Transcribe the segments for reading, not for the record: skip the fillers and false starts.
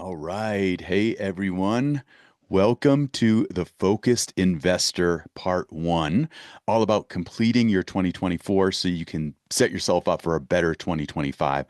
All right. Hey, everyone. Welcome to the Focused Investor Part 1, all about completing your 2024 so you can set yourself up for a better 2025.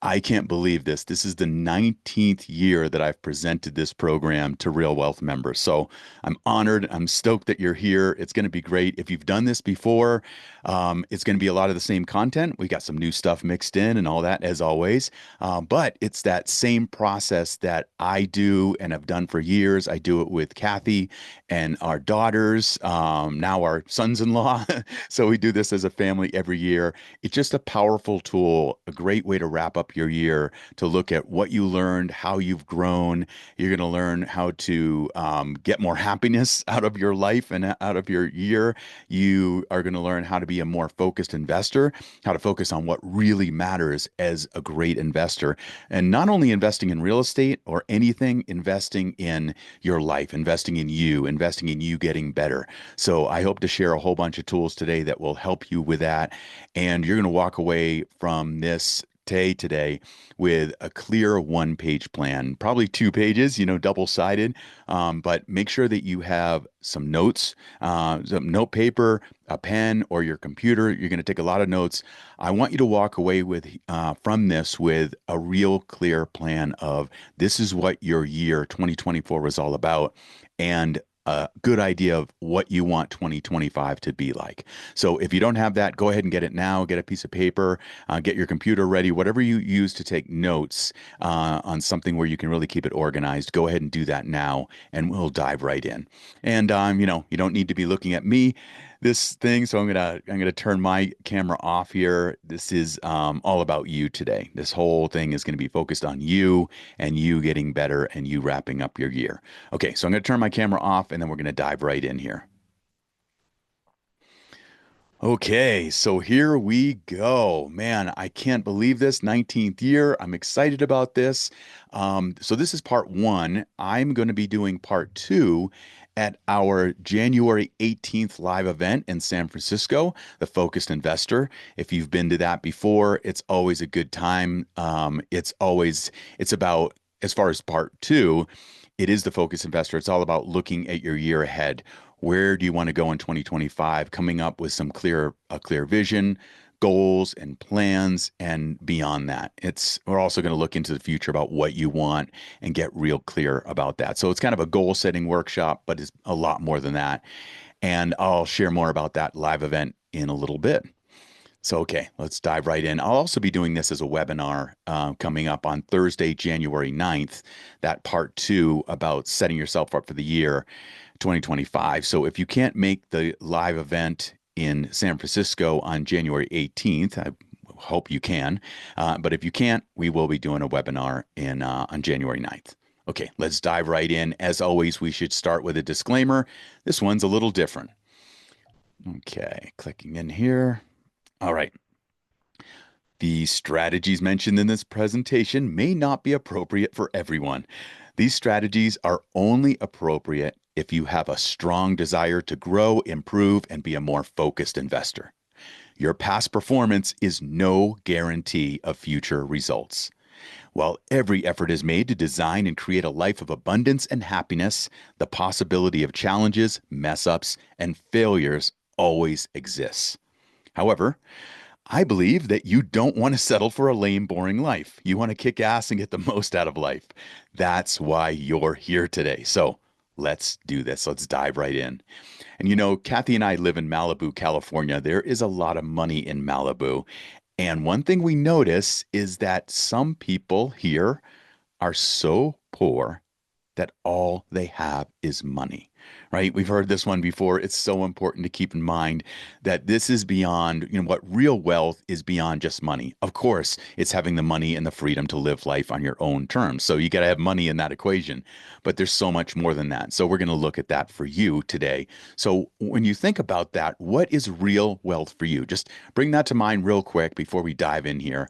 I can't believe this. This is the 19th year that I've presented this program to Real Wealth members. So I'm honored. I'm stoked that you're here. It's going to be great. If you've done this before, it's going to be a lot of the same content. We got some new stuff mixed in and all that, as always. But it's that same process that I do and have done for years. I do it with Kathy and our daughters, now our sons-in-law. So we do this as a family every year. It's just a powerful tool, a great way to wrap up your year, to look at what you learned, how you've grown. You're going to learn how to get more happiness out of your life and out of your year. You are going to learn how to be a more focused investor, how to focus on what really matters as a great investor. And not only investing in real estate or anything, investing in your life, investing in you getting better. So I hope to share a whole bunch of tools today that will help you with that. And you're going to walk away from this day today with a clear one-page plan, probably 2 pages, double-sided. But make sure that you have some notes, some note paper, a pen, or your computer. You're going to take a lot of notes. I want you to walk away with from this with a real clear plan of this is what your year 2024 was all about, and a good idea of what you want 2025 to be like. So if you don't have that, go ahead and get it now. Get a piece of paper, get your computer ready, whatever you use to take notes on something where you can really keep it organized. Go ahead and do that now, and we'll dive right in. And you don't need to be looking at me this thing, so I'm gonna turn my camera off here. This is all about you today. This whole thing is going to be focused on you and you getting better and you wrapping up your year. Okay, so I'm going to turn my camera off and then we're going to dive right in here. Okay, so here we go. Man, I can't believe this 19th year. I'm excited about this. So this is part one. I'm going to be doing part two at our January 18th live event in San Francisco, the Focused Investor. If you've been to that before, it's always a good time. It's about, as far as part two, it is the Focused Investor. It's all about looking at your year ahead. Where do you want to go in 2025? Coming up with a clear vision, goals and plans, and beyond that. We're also going to look into the future about what you want and get real clear about that. So it's kind of a goal setting workshop, but it's a lot more than that. And I'll share more about that live event in a little bit. So, okay, let's dive right in. I'll also be doing this as a webinar coming up on Thursday, January 9th, that part two about setting yourself up for the year 2025. So if you can't make the live event in San Francisco on January 18th, I hope you can. But if you can't, we will be doing a webinar on January 9th. Okay, let's dive right in. As always, we should start with a disclaimer. This one's a little different. Okay, clicking in here. All right. The strategies mentioned in this presentation may not be appropriate for everyone. These strategies are only appropriate if you have a strong desire to grow, improve, and be a more focused investor. Your past performance is no guarantee of future results. While every effort is made to design and create a life of abundance and happiness, the possibility of challenges, mess ups, and failures always exists. However, I believe that you don't want to settle for a lame, boring life. You want to kick ass and get the most out of life. That's why you're here today. So let's do this. Let's dive right in. And Kathy and I live in Malibu, California. There is a lot of money in Malibu. And one thing we notice is that some people here are so poor that all they have is money, right? We've heard this one before. It's so important to keep in mind that this is beyond, what real wealth is beyond just money. Of course, it's having the money and the freedom to live life on your own terms. So you got to have money in that equation, but there's so much more than that. So we're going to look at that for you today. So when you think about that, what is real wealth for you? Just bring that to mind real quick before we dive in here.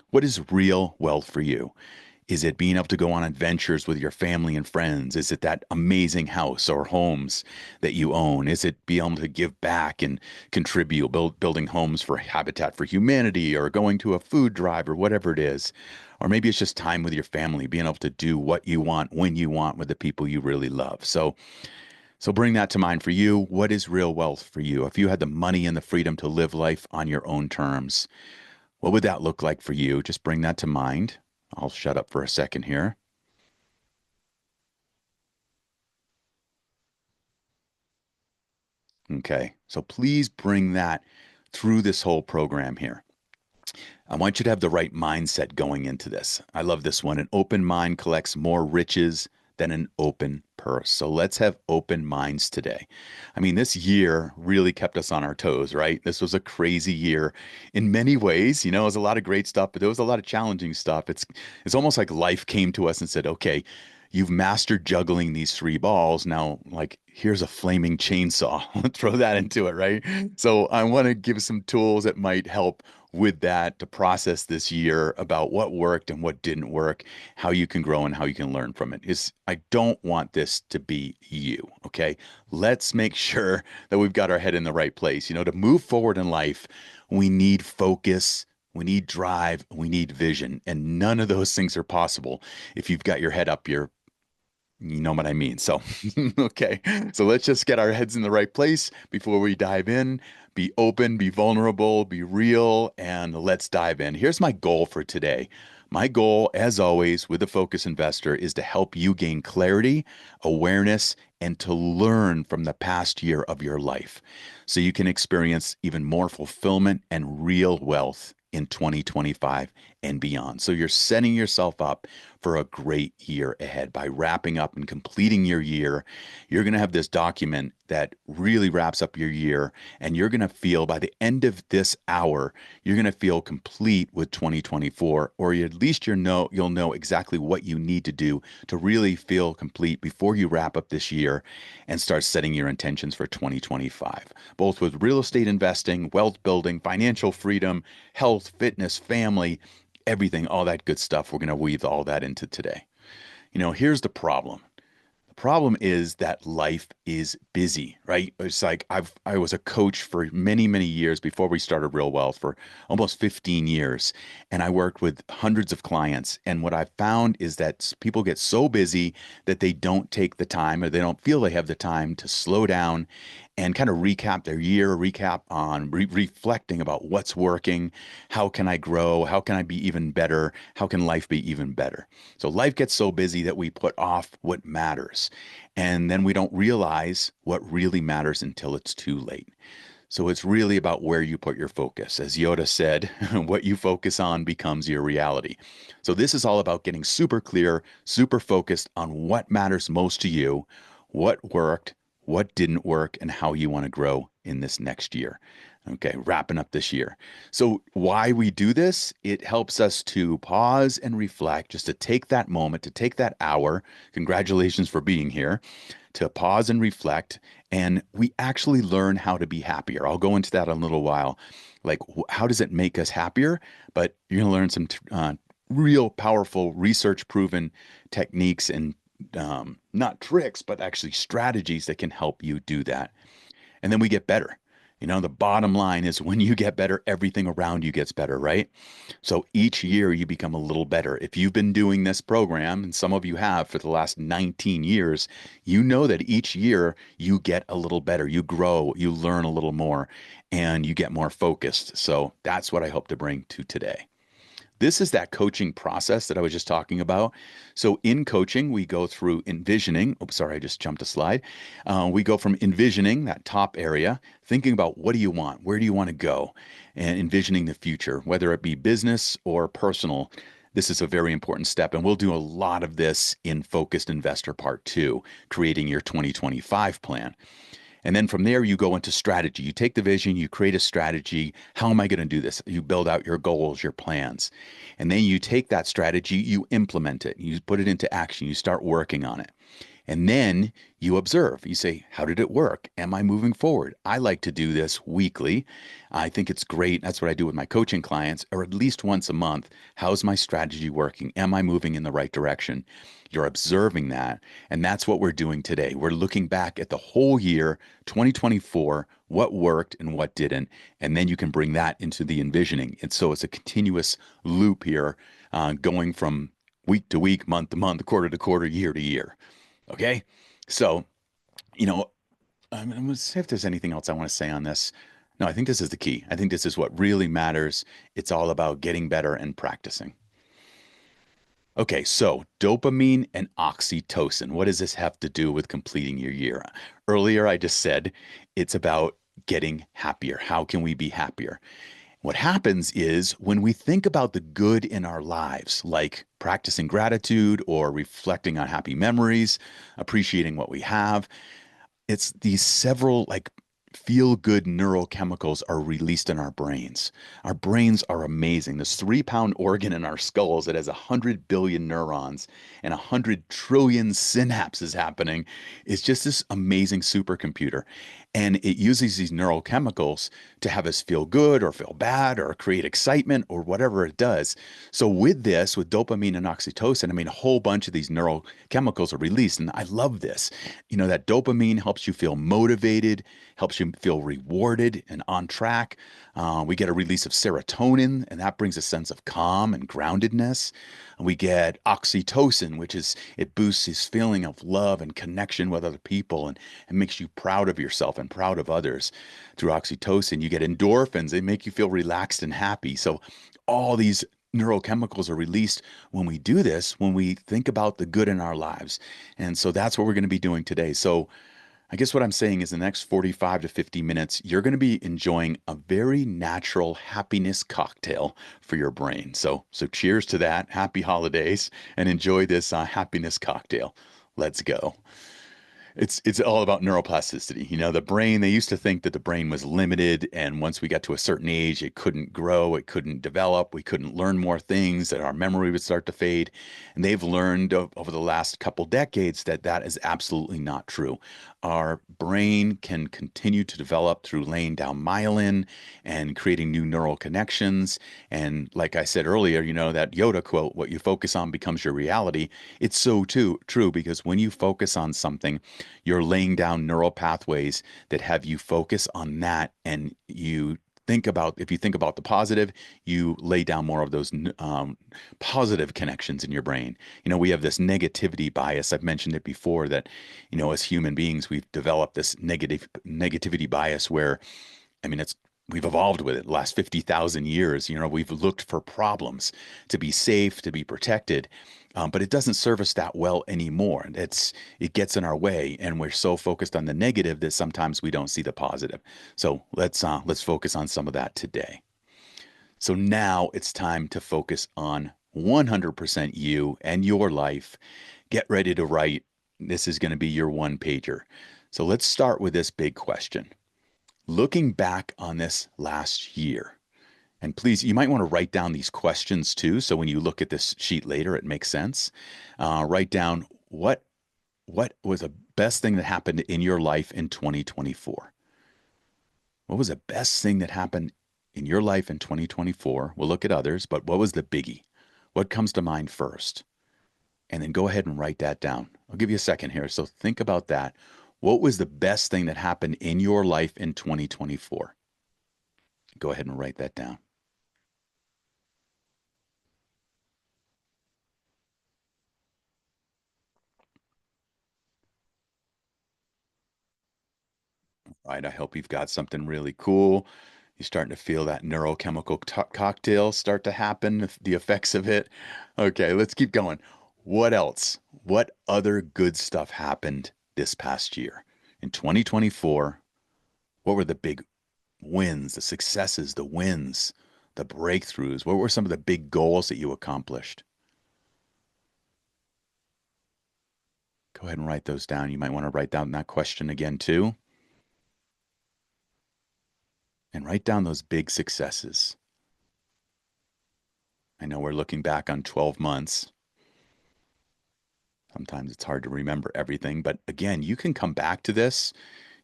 What is real wealth for you? Is it being able to go on adventures with your family and friends? Is it that amazing house or homes that you own? Is it being able to give back and contribute, building homes for Habitat for Humanity or going to a food drive or whatever it is? Or maybe it's just time with your family, being able to do what you want when you want with the people you really love. So bring that to mind for you. What is real wealth for you? If you had the money and the freedom to live life on your own terms, what would that look like for you? Just bring that to mind. I'll shut up for a second here. Okay. So please bring that through this whole program here. I want you to have the right mindset going into this. I love this one. An open mind collects more riches than an open purse. So let's have open minds today. I mean, this year really kept us on our toes, right? This was a crazy year in many ways. You know, it was a lot of great stuff, but there was a lot of challenging stuff. It's almost like life came to us and said, okay, you've mastered juggling these three balls. Now, like, here's a flaming chainsaw. Throw that into it, right? So I want to give some tools that might help with that to process this year about what worked and what didn't work, how you can grow and how you can learn from it. Is I don't want this to be you, okay? Let's make sure that we've got our head in the right place. You know, to move forward in life, we need focus, we need drive, we need vision, and none of those things are possible if you've got your head up your you know what I mean. So, okay. So let's just get our heads in the right place before we dive in. Be open, be vulnerable, be real, and let's dive in. Here's my goal for today. My goal, as always, with the Focus Investor is to help you gain clarity, awareness, and to learn from the past year of your life so you can experience even more fulfillment and real wealth in 2025 and beyond. So you're setting yourself up for a great year ahead by wrapping up and completing your year. You're going to have this document that really wraps up your year, and you're going to feel by the end of this hour, you're going to feel complete with 2024, or at least you'll know exactly what you need to do to really feel complete before you wrap up this year and start setting your intentions for 2025, both with real estate investing, wealth building, financial freedom, health, fitness, family, everything, all that good stuff. We're going to weave all that into today. You know, here's the problem. The problem is that life is busy, right? It's like I was a coach for many, many years before we started Real Wealth for almost 15 years. And I worked with hundreds of clients. And what I found is that people get so busy that they don't take the time or they don't feel they have the time to slow down and kind of recap their year, recap on reflecting about what's working, how can I grow, how can I be even better, how can life be even better. So life gets so busy that we put off what matters, and then we don't realize what really matters until it's too late. So it's really about where you put your focus. As Yoda said, what you focus on becomes your reality. So this is all about getting super clear, super focused on what matters most to you, what worked, what didn't work, and how you want to grow in this next year. Okay, wrapping up this year. So, why we do this, it helps us to pause and reflect, just to take that moment, to take that hour. Congratulations for being here, to pause and reflect. And we actually learn how to be happier. I'll go into that in a little while. Like, how does it make us happier? But you're going to learn some real powerful, research proven techniques and not tricks, but actually strategies that can help you do that. And then we get better. You know, the bottom line is when you get better, everything around you gets better, right? So each year you become a little better. If you've been doing this program, and some of you have for the last 19 years, you know that each year you get a little better. You grow, you learn a little more, and you get more focused. So that's what I hope to bring to today. This is that coaching process that I was just talking about. So in coaching, we go through envisioning. Oops, sorry, I just jumped a slide. We go from envisioning that top area, thinking about what do you want? Where do you want to go? And envisioning the future, whether it be business or personal. This is a very important step. And we'll do a lot of this in Focused Investor Part 2, creating your 2025 plan. And then from there, you go into strategy. You take the vision, you create a strategy. How am I going to do this? You build out your goals, your plans. And then you take that strategy, you implement it, you put it into action, you start working on it. And then you observe. You say, how did it work? Am I moving forward? I like to do this weekly. I think it's great. That's what I do with my coaching clients, or at least once a month. How's my strategy working? Am I moving in the right direction? You're observing that. And that's what we're doing today. We're looking back at the whole year, 2024, what worked and what didn't. And then you can bring that into the envisioning. And so it's a continuous loop here, going from week to week, month to month, quarter to quarter, year to year. Okay. So, you know, I'm going to see if there's anything else I want to say on this. No, I think this is the key. I think this is what really matters. It's all about getting better and practicing. Okay, so dopamine and oxytocin. What does this have to do with completing your year? Earlier, I just said it's about getting happier. How can we be happier? What happens is when we think about the good in our lives, like practicing gratitude or reflecting on happy memories, appreciating what we have, it's these several like feel good neurochemicals are released in our brains. Our brains are amazing. This 3 pound organ in our skulls that has 100 billion neurons and 100 trillion synapses happening is just this amazing supercomputer. And it uses these neurochemicals to have us feel good or feel bad or create excitement or whatever it does. So, with this, with dopamine and oxytocin, I mean, a whole bunch of these neurochemicals are released. And I love this. That dopamine helps you feel motivated, helps you feel rewarded and on track. We get a release of serotonin, and that brings a sense of calm and groundedness. We get oxytocin, which is it boosts this feeling of love and connection with other people and makes you proud of yourself and proud of others. Through oxytocin, you get endorphins. They make you feel relaxed and happy. So all these neurochemicals are released when we do this, when we think about the good in our lives. And so that's what we're going to be doing today. So I guess what I'm saying is in the next 45 to 50 minutes, you're going to be enjoying a very natural happiness cocktail for your brain. So cheers to that. Happy holidays and enjoy this happiness cocktail. Let's go. It's all about neuroplasticity. The brain, they used to think that the brain was limited, and once we got to a certain age, it couldn't grow, it couldn't develop, we couldn't learn more things, that our memory would start to fade. And they've learned over the last couple decades that that is absolutely not true. Our brain can continue to develop through laying down myelin and creating new neural connections. And like I said earlier, that Yoda quote, what you focus on becomes your reality. It's so too true because when you focus on something, you're laying down neural pathways that have you focus on that, and if you think about the positive, you lay down more of those positive connections in your brain. We have this negativity bias. I've mentioned it before that, as human beings, we've developed this negativity bias where, I mean, we've evolved with it the last 50,000 years. We've looked for problems to be safe, to be protected, but it doesn't serve us that well anymore. It gets in our way, and we're so focused on the negative that sometimes we don't see the positive. So let's focus on some of that today. So now it's time to focus on 100% you and your life. Get ready to write. This is going to be your one pager. So let's start with this big question. Looking back on this last year, and please, you might want to write down these questions too, so when you look at this sheet later, it makes sense. Write down what was the best thing that happened in your life in 2024. What was the best thing that happened in your life in 2024? We'll look at others, but what was the biggie? What comes to mind first? And then go ahead and write that down. I'll give you a second here. So think about that. What was the best thing that happened in your life in 2024? Go ahead and write that down. Right. I hope you've got something really cool. You're starting to feel that neurochemical cocktail start to happen, the effects of it. Okay, let's keep going. What else? What other good stuff happened this past year? In 2024, what were the big wins, the successes, the wins, the breakthroughs? What were some of the big goals that you accomplished? Go ahead and write those down. You might want to write down that question again too. And write down those big successes. I know we're looking back on 12 months, Sometimes it's hard to remember everything, but again, you can come back to this.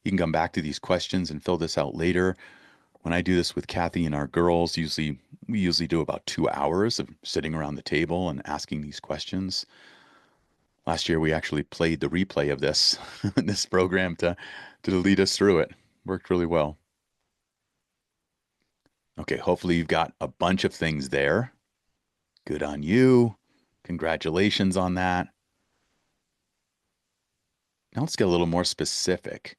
You can come back to these questions and fill this out later. When I do this with Kathy and our girls, we usually do about 2 hours of sitting around the table and asking these questions. Last year, we actually played the replay of this this program to lead us through it. Worked really well. Okay, hopefully you've got a bunch of things there. Good on you. Congratulations on that. Now let's get a little more specific.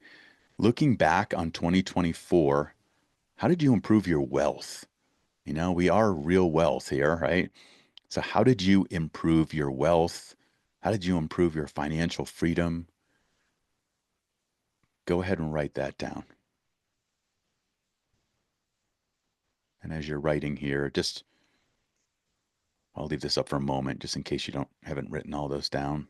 Looking back on 2024, how did you improve your wealth? We are real wealth here, right? So, how did you improve your wealth? How did you improve your financial freedom? Go ahead and write that down. And as you're writing here, I'll leave this up for a moment just in case you haven't written all those down.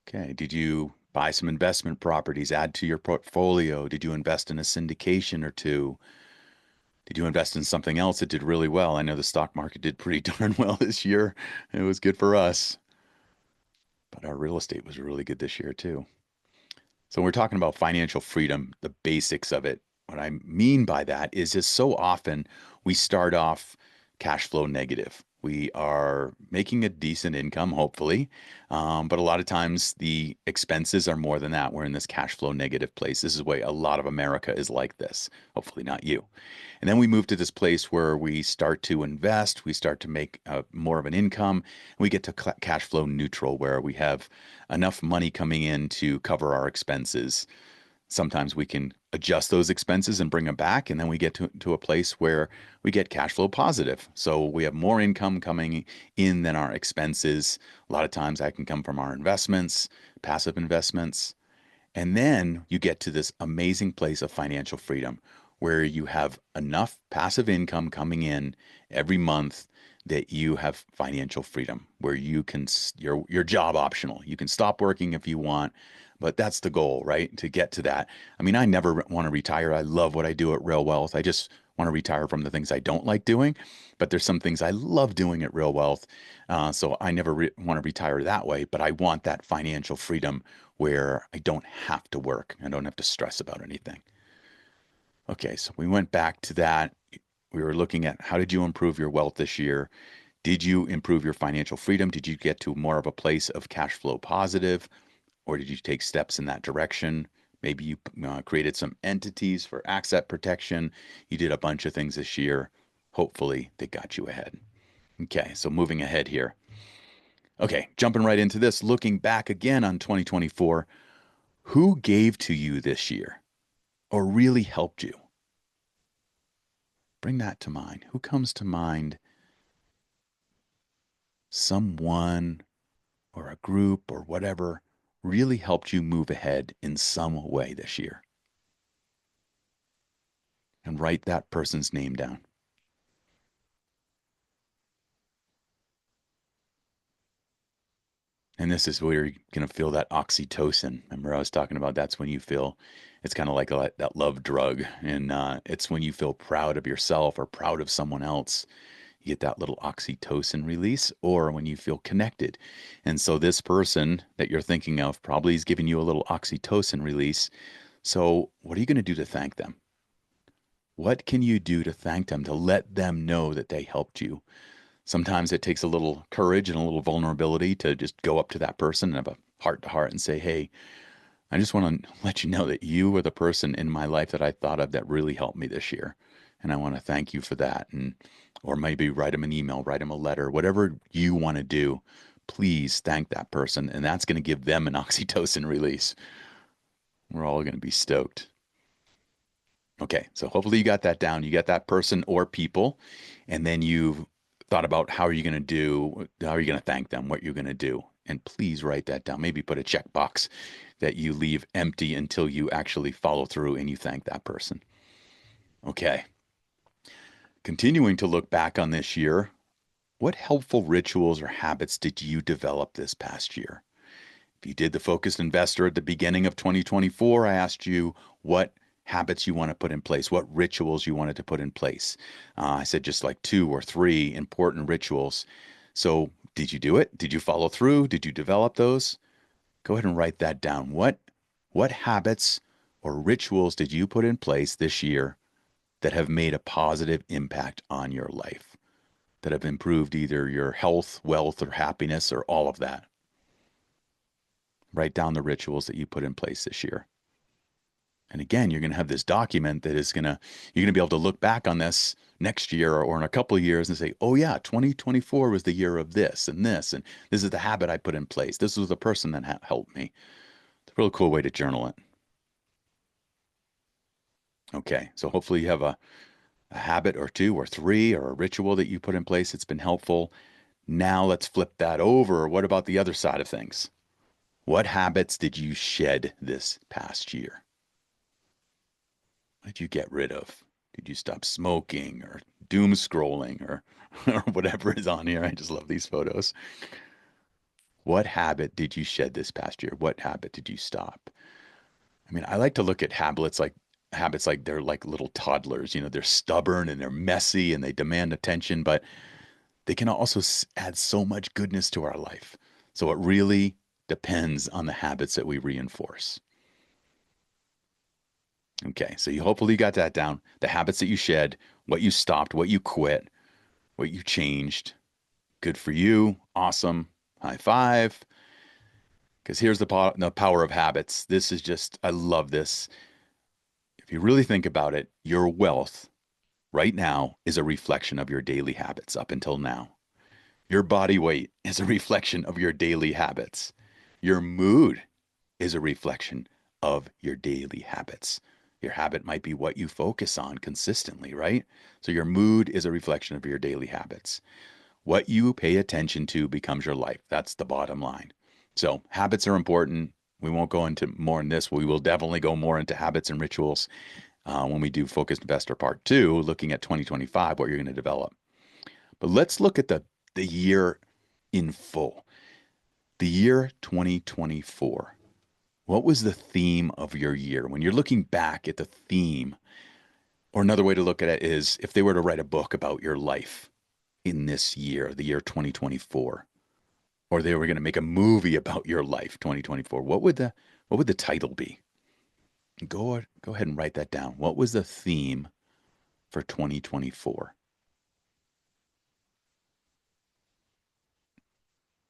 Okay. Did you buy some investment properties, add to your portfolio? Did you invest in a syndication or two? Did you invest in something else that did really well? I know the stock market did pretty darn well this year. It was good for us, but our real estate was really good this year too. So when we're talking about financial freedom, the basics of it. What I mean by that is just so often we start off cash flow negative. We are making a decent income, hopefully, but a lot of times the expenses are more than that. We're in this cash flow negative place. This is why a lot of America is like this. Hopefully, not you. And then we move to this place where we start to invest, we start to make more of an income, and we get to cash flow neutral, where we have enough money coming in to cover our expenses. Sometimes we can adjust those expenses and bring them back, and then we get to a place where we get cash flow positive. So we have more income coming in than our expenses. A lot of times that can come from our investments, passive investments. And then you get to this amazing place of financial freedom where you have enough passive income coming in every month that you have financial freedom, where you're job optional. You can stop working if you want, but that's the goal, right? To get to that. I mean, I never want to retire. I love what I do at Real Wealth. I just want to retire from the things I don't like doing, but there's some things I love doing at Real Wealth. So I never want to retire that way, but I want that financial freedom where I don't have to work. I don't have to stress about anything. Okay, so we went back to that. We were looking at how did you improve your wealth this year? Did you improve your financial freedom? Did you get to more of a place of cash flow positive, or did you take steps in that direction? Maybe you created some entities for asset protection. You did a bunch of things this year. Hopefully, they got you ahead. Okay, so moving ahead here. Okay, jumping right into this, looking back again on 2024, who gave to you this year or really helped you? Bring that to mind. Who comes to mind? Someone or a group or whatever really helped you move ahead in some way this year. And write that person's name down. And this is where you're going to feel that oxytocin. Remember, I was talking about that's when you feel it's kind of like that love drug. And it's when you feel proud of yourself or proud of someone else. You get that little oxytocin release, or when you feel connected. And so, this person that you're thinking of probably is giving you a little oxytocin release. So, what are you going to do to thank them? What can you do to thank them, to let them know that they helped you? Sometimes it takes a little courage and a little vulnerability to just go up to that person and have a heart to heart and say, hey, I just want to let you know that you were the person in my life that I thought of that really helped me this year. And I want to thank you for that. And, or maybe write them an email, write them a letter, whatever you want to do. Please thank that person. And that's going to give them an oxytocin release. We're all going to be stoked. Okay, so hopefully you got that down. You got that person or people, and then you thought about how are you going to how are you going to thank them, what you're going to do. And please write that down. Maybe put a checkbox that you leave empty until you actually follow through and you thank that person. Okay, continuing to look back on this year, what helpful rituals or habits did you develop this past year? If you did the focused investor at the beginning of 2024, I asked you what habits you want to put in place, what rituals you wanted to put in place. I said just like two or three important rituals. So, did you do it? Did you follow through? Did you develop those? Go ahead and write that down. What habits or rituals did you put in place this year that have made a positive impact on your life, that have improved either your health, wealth, or happiness, or all of that? Write down the rituals that you put in place this year. And again, you're going to have this document that is going to, you're going to be able to look back on this next year or in a couple of years and say, oh, yeah, 2024 was the year of this, and this is the habit I put in place. This was the person that helped me. It's a real cool way to journal it. Okay, so hopefully you have a habit or two or three or a ritual that you put in place that's been helpful. Now let's flip that over. What about the other side of things? What habits did you shed this past year? What did you get rid of? Did you stop smoking or doom scrolling or, or whatever is on here? I just love these photos. What habit did you shed this past year? What habit did you stop? I mean, I like to look at habits like they're like little toddlers. They're stubborn and they're messy and they demand attention, but they can also add so much goodness to our life. So it really depends on the habits that we reinforce. Okay, so you hopefully got that down. The habits that you shed, what you stopped, what you quit, what you changed. Good for you. Awesome. High five. Because here's the power of habits. This is just, I love this. If you really think about it, your wealth right now is a reflection of your daily habits up until now. Your body weight is a reflection of your daily habits. Your mood is a reflection of your daily habits. Your habit might be what you focus on consistently, right? So your mood is a reflection of your daily habits. What you pay attention to becomes your life. That's the bottom line. So habits are important. We won't go into more in this. We will definitely go more into habits and rituals when we do Focused Investor Part 2, looking at 2025, what you're going to develop. But let's look at the year in full. The year 2024. What was the theme of your year? When you're looking back at the theme, or another way to look at it is if they were to write a book about your life in this year, the year 2024, or they were going to make a movie about your life 2024, what would the title be? Go ahead and write that down. What was the theme for 2024?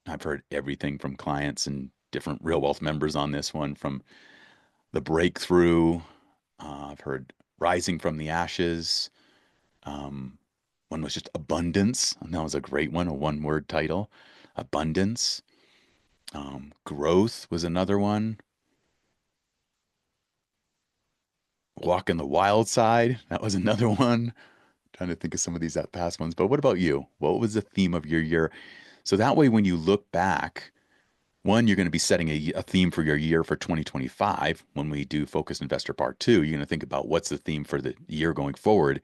I've heard everything from clients and different Real Wealth members on this one, from the breakthrough. I've heard rising from the ashes. Um, One was just abundance, and that was a great one, a one-word title. Abundance. Growth was another one. Walk in the wild side. That was another one. Trying to think of some of these past ones. But what about you? What was the theme of your year? So that way, when you look back, one, you're going to be setting a theme for your year for 2025. When we do Focused Investor Part 2, you're going to think about what's the theme for the year going forward.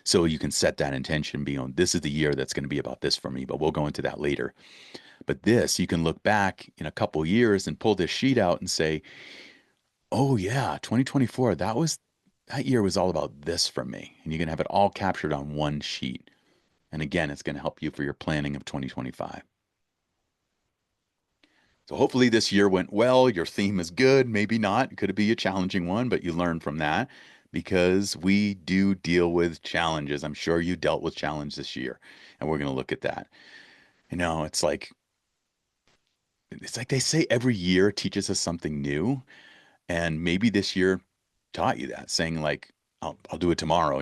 So you can set that intention, this is the year that's going to be about this for me, but we'll go into that later. But this, you can look back in a couple years and pull this sheet out and say, oh yeah, 2024, that year was all about this for me. And you're going to have it all captured on one sheet. And again, it's going to help you for your planning of 2025. So hopefully this year went well. Your theme is good, maybe not. Could it be a challenging one, but you learn from that because we do deal with challenges. I'm sure you dealt with challenge this year, and we're going to look at that. It's like they say every year teaches us something new. And maybe this year taught you that, saying like, I'll do it tomorrow,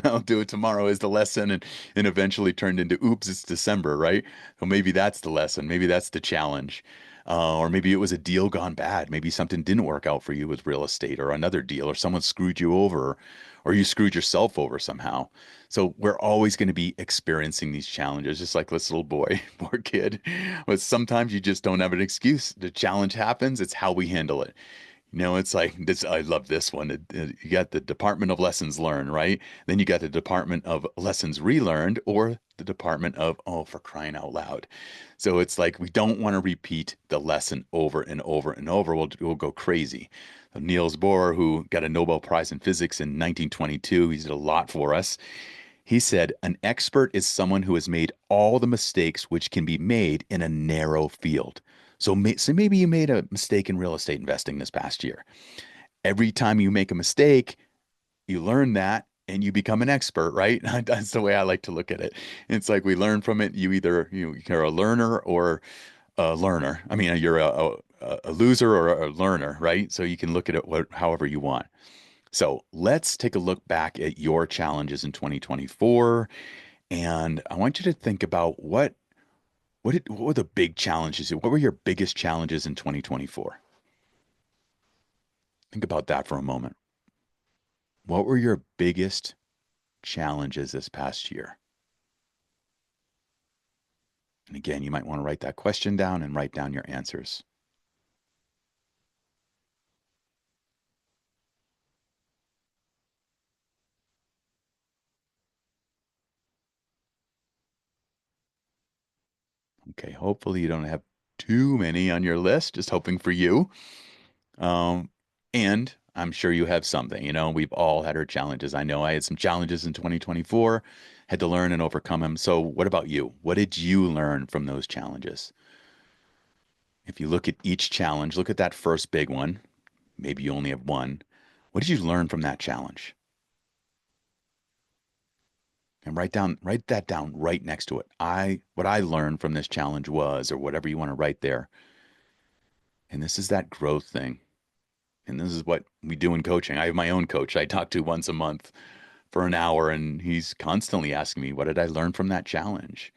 I'll do it tomorrow is the lesson, and eventually turned into, oops, it's December, right? So maybe that's the lesson. Maybe that's the challenge. Or maybe it was a deal gone bad. Maybe something didn't work out for you with real estate or another deal, or someone screwed you over, or you screwed yourself over somehow. So we're always going to be experiencing these challenges, just like this little boy, poor kid. But sometimes you just don't have an excuse. The challenge happens. It's how we handle it. It's like this. I love this one. You got the Department of Lessons Learned, right? Then you got the Department of Lessons Relearned, or the Department of, oh, for crying out loud. So it's like we don't want to repeat the lesson over and over and over. We'll go crazy. Niels Bohr, who got a Nobel Prize in physics in 1922, he did a lot for us. He said, an expert is someone who has made all the mistakes which can be made in a narrow field. So maybe you made a mistake in real estate investing this past year. Every time you make a mistake, you learn that and you become an expert, right? That's the way I like to look at it. It's like we learn from it. You're a learner or a learner. I mean, you're a loser or a learner, right? So you can look at it however you want. So let's take a look back at your challenges in 2024. And I want you to think about what were the big challenges? What were your biggest challenges in 2024? Think about that for a moment. What were your biggest challenges this past year? And again, you might want to write that question down and write down your answers. Okay, hopefully you don't have too many on your list, just hoping for you. Um, and I'm sure you have something. We've all had our challenges. I know I had some challenges in 2024, had to learn and overcome them. So, what about you? What did you learn from those challenges? If you look at each challenge, look at that first big one. Maybe you only have one. What did you learn from that challenge? And write that down right next to it. What I learned from this challenge was, or whatever you want to write there. And this is that growth thing. And this is what we do in coaching. I have my own coach I talk to once a month for an hour, and he's constantly asking me, what did I learn from that challenge?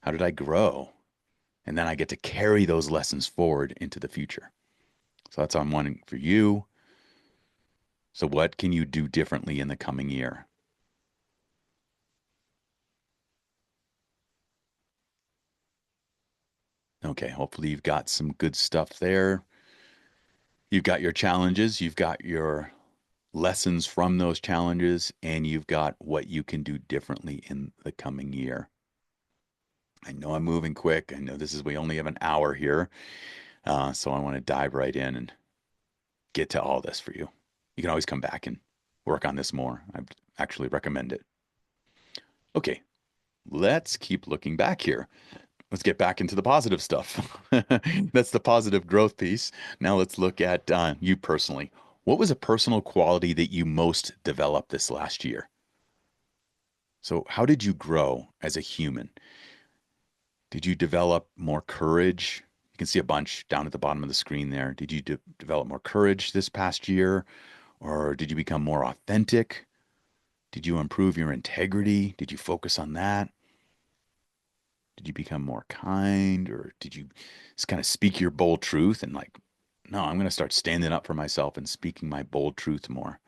How did I grow? And then I get to carry those lessons forward into the future. So that's what I'm wanting for you. So what can you do differently in the coming year? Okay, hopefully you've got some good stuff there. You've got your challenges, you've got your lessons from those challenges, and you've got what you can do differently in the coming year. I know I'm moving quick. I know we only have an hour here. So I want to dive right in and get to all this for you. You can always come back and work on this more. I actually recommend it. Okay, let's keep looking back here. Let's get back into the positive stuff. That's the positive growth piece. Now let's look at you personally. What was a personal quality that you most developed this last year? So, how did you grow as a human? Did you develop more courage? You can see a bunch down at the bottom of the screen there. Did you develop more courage this past year? Or did you become more authentic? Did you improve your integrity? Did you focus on that? Did you become more kind? Or did you just kind of speak your bold truth and like, no, I'm going to start standing up for myself and speaking my bold truth more?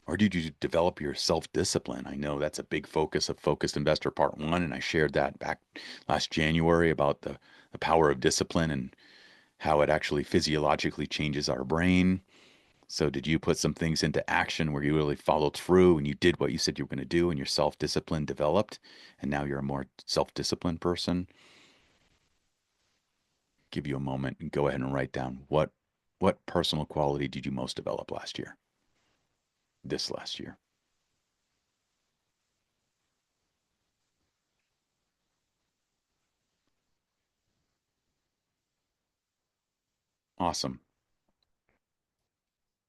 Or did you develop your self-discipline? I know that's a big focus of Focused Investor Part 1, and I shared that back last January about the power of discipline and how it actually physiologically changes our brain. So did you put some things into action where you really followed through and you did what you said you were going to do and your self-discipline developed and now you're a more self-disciplined person? Give you a moment and go ahead and write down what personal quality did you most develop this last year? Awesome.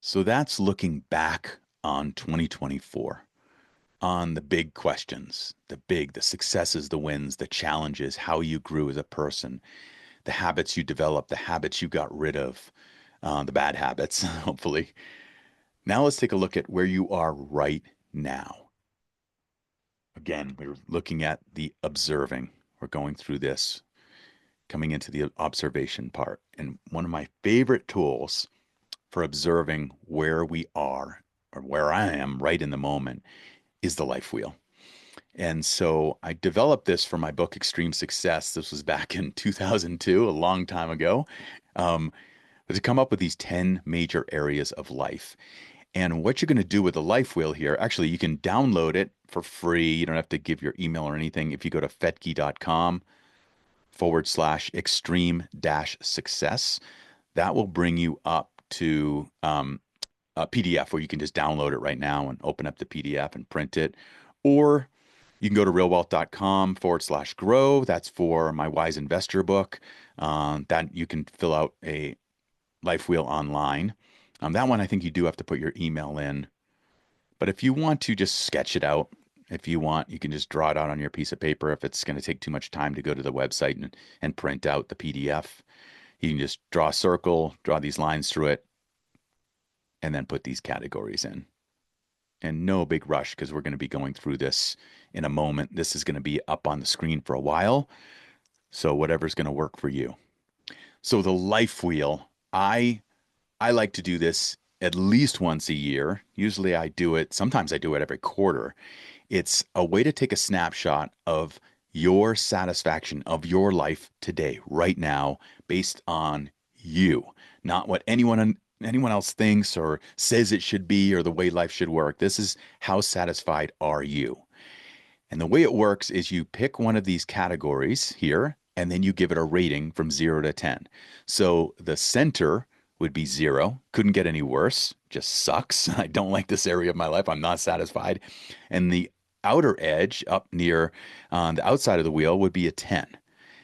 So that's looking back on 2024, on the big questions, the successes, the wins, the challenges, how you grew as a person, the habits you developed, the habits you got rid of, the bad habits, hopefully. Now let's take a look at where you are right now. Again, we're looking at the observing. We're going through this, coming into the observation part. And one of my favorite tools for observing where we are or where I am right in the moment is the life wheel. And so I developed this for my book, Extreme Success. This was back in 2002, a long time ago, um, to come up with these 10 major areas of life. And what you're going to do with the life wheel here, actually, you can download it for free. You don't have to give your email or anything. If you go to fettke.com/extreme-success, that will bring you up to a PDF where you can just download it right now and open up the PDF and print it. Or you can go to realwealth.com/grow. That's for my Wise Investor book. That you can fill out a life wheel online. That one, I think you do have to put your email in. But if you want to just sketch it out, if you want, you can just draw it out on your piece of paper. If it's going to take too much time to go to the website and print out the PDF, you can just draw a circle, draw these lines through it, and then put these categories in. And no big rush because we're going to be going through this in a moment. This is going to be up on the screen for a while. So whatever's going to work for you. So the life wheel, I like to do this at least once a year. Usually I do it, sometimes I do it every quarter. It's a way to take a snapshot of your satisfaction of your life today, right now, based on you, not what anyone else thinks or says it should be or the way life should work. This is how satisfied are you? And the way it works is you pick one of these categories here, and then you give it a rating from 0 to 10. So the center would be 0. Couldn't get any worse. Just sucks. I don't like this area of my life. I'm not satisfied. And the outer edge up near the outside of the wheel would be a 10.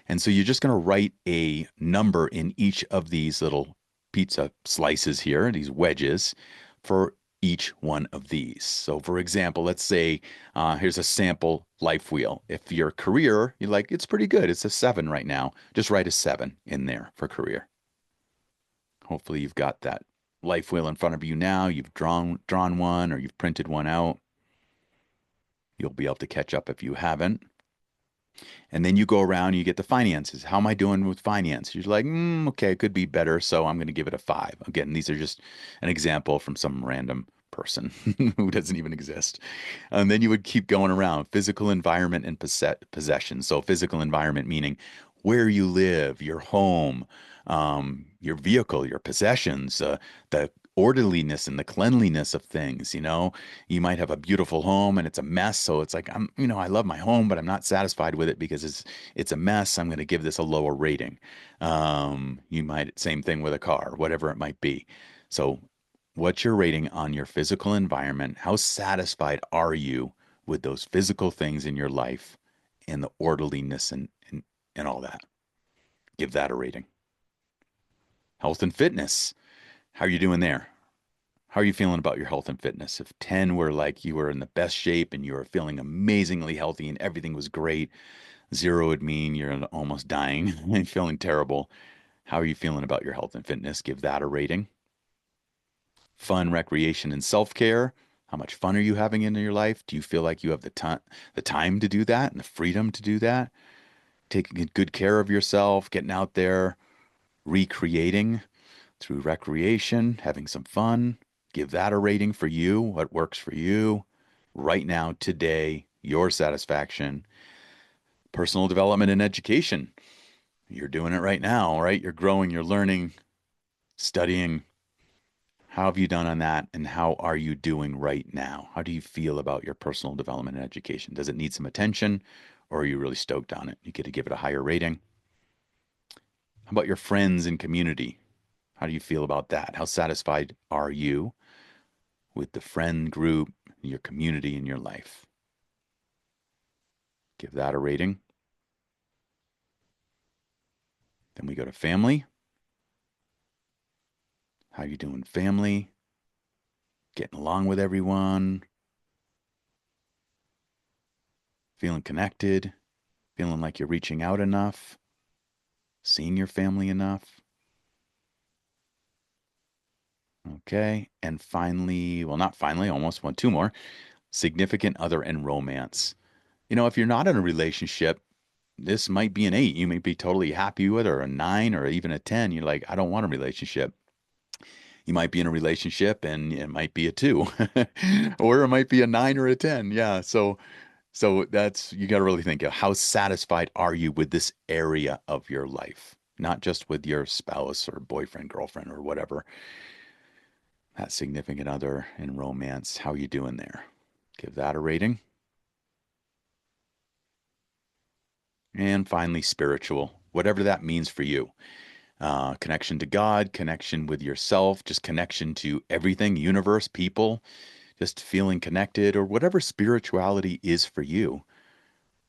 And so you're just going to write a number in each of these little pizza slices here, these wedges, for each one of these. So, for example, let's say here's a sample life wheel. If your career, you're like, it's pretty good, it's a 7 right now, just write a 7 in there for career. Hopefully, you've got that life wheel in front of you now. You've drawn one or you've printed one out. You'll be able to catch up if you haven't. And then you go around and you get the finances. How am I doing with finance? You're like, okay, it could be better, so I'm going to give it a 5. Again, these are just an example from some random person who doesn't even exist. And then you would keep going around physical environment and possession. So physical environment meaning where you live, your home, your vehicle, your possessions, the orderliness and the cleanliness of things. You might have a beautiful home and it's a mess. So it's like, I love my home, but I'm not satisfied with it because it's a mess. I'm going to give this a lower rating. Same thing with a car, whatever it might be. So what's your rating on your physical environment? How satisfied are you with those physical things in your life and the orderliness and all that? Give that a rating. Health and fitness. How are you doing there? How are you feeling about your health and fitness? If 10 were like you were in the best shape and you were feeling amazingly healthy and everything was great, 0 would mean you're almost dying and feeling terrible. How are you feeling about your health and fitness? Give that a rating. Fun, recreation, and self-care. How much fun are you having in your life? Do you feel like you have the time to do that and the freedom to do that? Taking good care of yourself, getting out there, recreating through recreation, having some fun. Give that a rating for you. What works for you right now, today, your satisfaction. Personal development and education. You're doing it right now, right? You're growing, you're learning, studying. How have you done on that? And how are you doing right now? How do you feel about your personal development and education? Does it need some attention or are you really stoked on it? You get to give it a higher rating. How about your friends and community? How do you feel about that? How satisfied are you with the friend group, your community, in your life? Give that a rating. Then we go to family. How you doing, family? Getting along with everyone? Feeling connected? Feeling like you're reaching out enough? Seeing your family enough? Okay. And finally, well, not finally, almost one, two more. Significant other and romance. If you're not in a relationship, this might be an 8. You may be totally happy with, or a 9, or even a 10. You're like, I don't want a relationship. You might be in a relationship and it might be a 2, or it might be a 9 or a 10. Yeah. So that's, you got to really think of how satisfied are you with this area of your life, not just with your spouse or boyfriend, girlfriend, or whatever. That significant other in romance. How are you doing there? Give that a rating. And finally, spiritual, whatever that means for you. connection to God, connection with yourself, just connection to everything, universe, people, just feeling connected, or whatever spirituality is for you.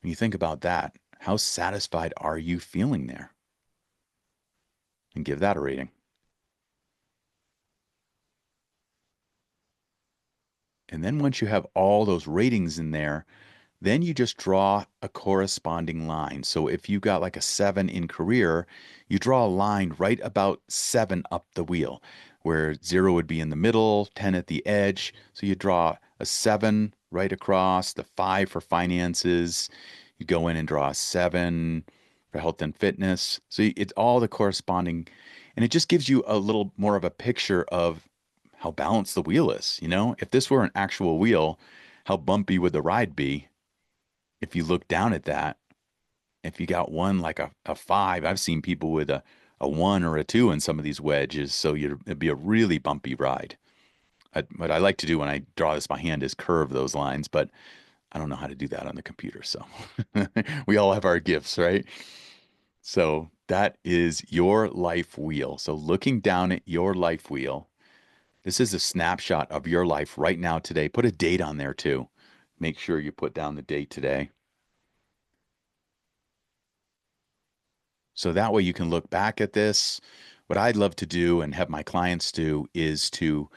When you think about that, how satisfied are you feeling there? And give that a rating. And then once you have all those ratings in there, then you just draw a corresponding line. So if you got like a 7 in career, you draw a line right about 7 up the wheel, where 0 would be in the middle, 10 at the edge. So you draw a 7 right across, the 5 for finances. You go in and draw a 7 for health and fitness. So it's all the corresponding, and it just gives you a little more of a picture of how balanced the wheel is. If this were an actual wheel, how bumpy would the ride be? If you look down at that, if you got one like a 5, I've seen people with a 1 or a 2 in some of these wedges, so it'd be a really bumpy ride. What I like to do when I draw this by hand is curve those lines, but I don't know how to do that on the computer. So we all have our gifts, right? So that is your life wheel. So looking down at your life wheel, this is a snapshot of your life right now today. Put a date on there too. Make sure you put down the date today. So that way you can look back at this. What I'd love to do and have my clients do is to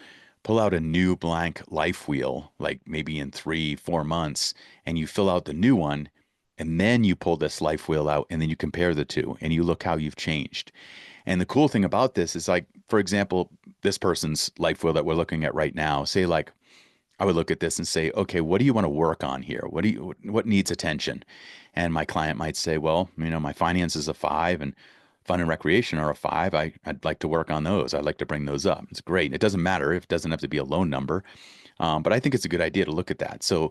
pull out a new blank life wheel, like maybe in 3, 4 months, and you fill out the new one. And then you pull this life wheel out and then you compare the two and you look how you've changed. And the cool thing about this is like, for example, this person's life wheel that we're looking at right now, say like I would look at this and say, okay, what do you want to work on here? What needs attention? And my client might say, well, my finances a 5 and fun and recreation are a 5. I'd like to work on those. I'd like to bring those up. It's great. It doesn't matter if it doesn't have to be a loan number. But I think it's a good idea to look at that. So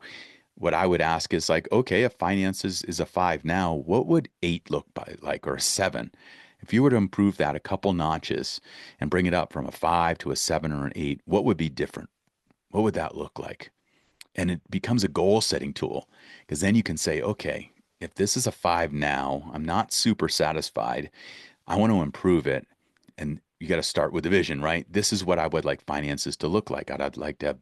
what I would ask is like, okay, if finances is a 5 now, what would 8 look like or a 7? If you were to improve that a couple notches and bring it up from a 5 to a 7 or an 8, what would be different? What would that look like? And it becomes a goal setting tool because then you can say, okay, if this is a 5 now, I'm not super satisfied. I want to improve it. And you got to start with the vision, right? This is what I would like finances to look like. I'd like to have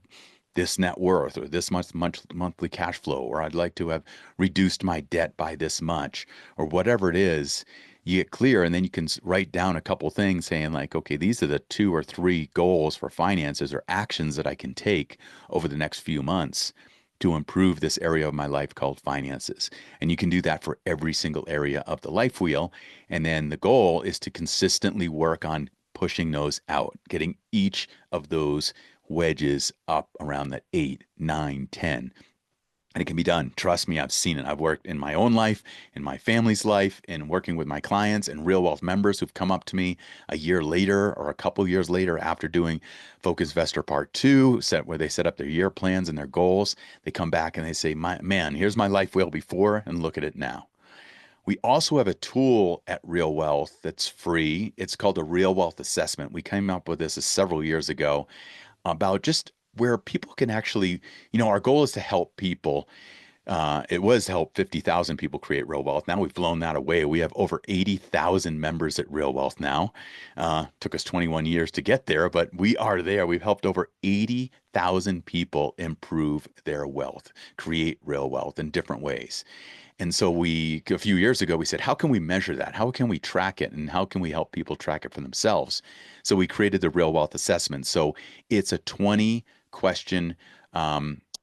this net worth or this much monthly cash flow, or I'd like to have reduced my debt by this much, or whatever it is. You get clear, and then you can write down a couple things saying, like, okay, these are the 2 or 3 goals for finances or actions that I can take over the next few months to improve this area of my life called finances. And you can do that for every single area of the life wheel. And then the goal is to consistently work on pushing those out, getting each of those wedges up around that 8, 9, 10. And it can be done. Trust me, I've seen it. I've worked in my own life, in my family's life, in working with my clients and Real Wealth members who've come up to me a year later or a couple years later after doing Focus Investor Part 2, where they set up their year plans and their goals. They come back and they say, man, here's my life wheel before and look at it now. We also have a tool at Real Wealth that's free. It's called a Real Wealth Assessment. We came up with this several years ago about just where people can actually, our goal is to help people. It was to help 50,000 people create Real Wealth. Now we've blown that away. We have over 80,000 members at Real Wealth now. Took us 21 years to get there, but we are there. We've helped over 80,000 people improve their wealth, create real wealth in different ways. And so a few years ago, we said, how can we measure that? How can we track it? And how can we help people track it for themselves? So we created the Real Wealth Assessment. So it's a 20 question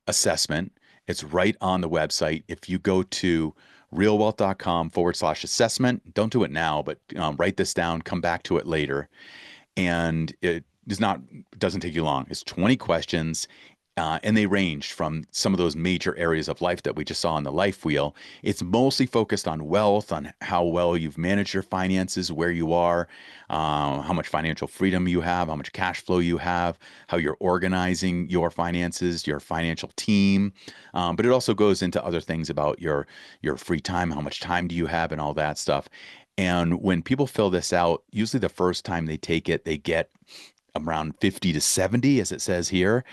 assessment. It's right on the website. If you go to realwealth.com/assessment, don't do it now, but write this down, come back to it later. And it doesn't take you long. It's 20 questions. And they range from some of those major areas of life that we just saw on the life wheel. It's mostly focused on wealth, on how well you've managed your finances, where you are, how much financial freedom you have, how much cash flow you have, how you're organizing your finances, your financial team. But it also goes into other things about your free time, how much time do you have, and all that stuff. And when people fill this out, usually the first time they take it, they get around 50 to 70, as it says here.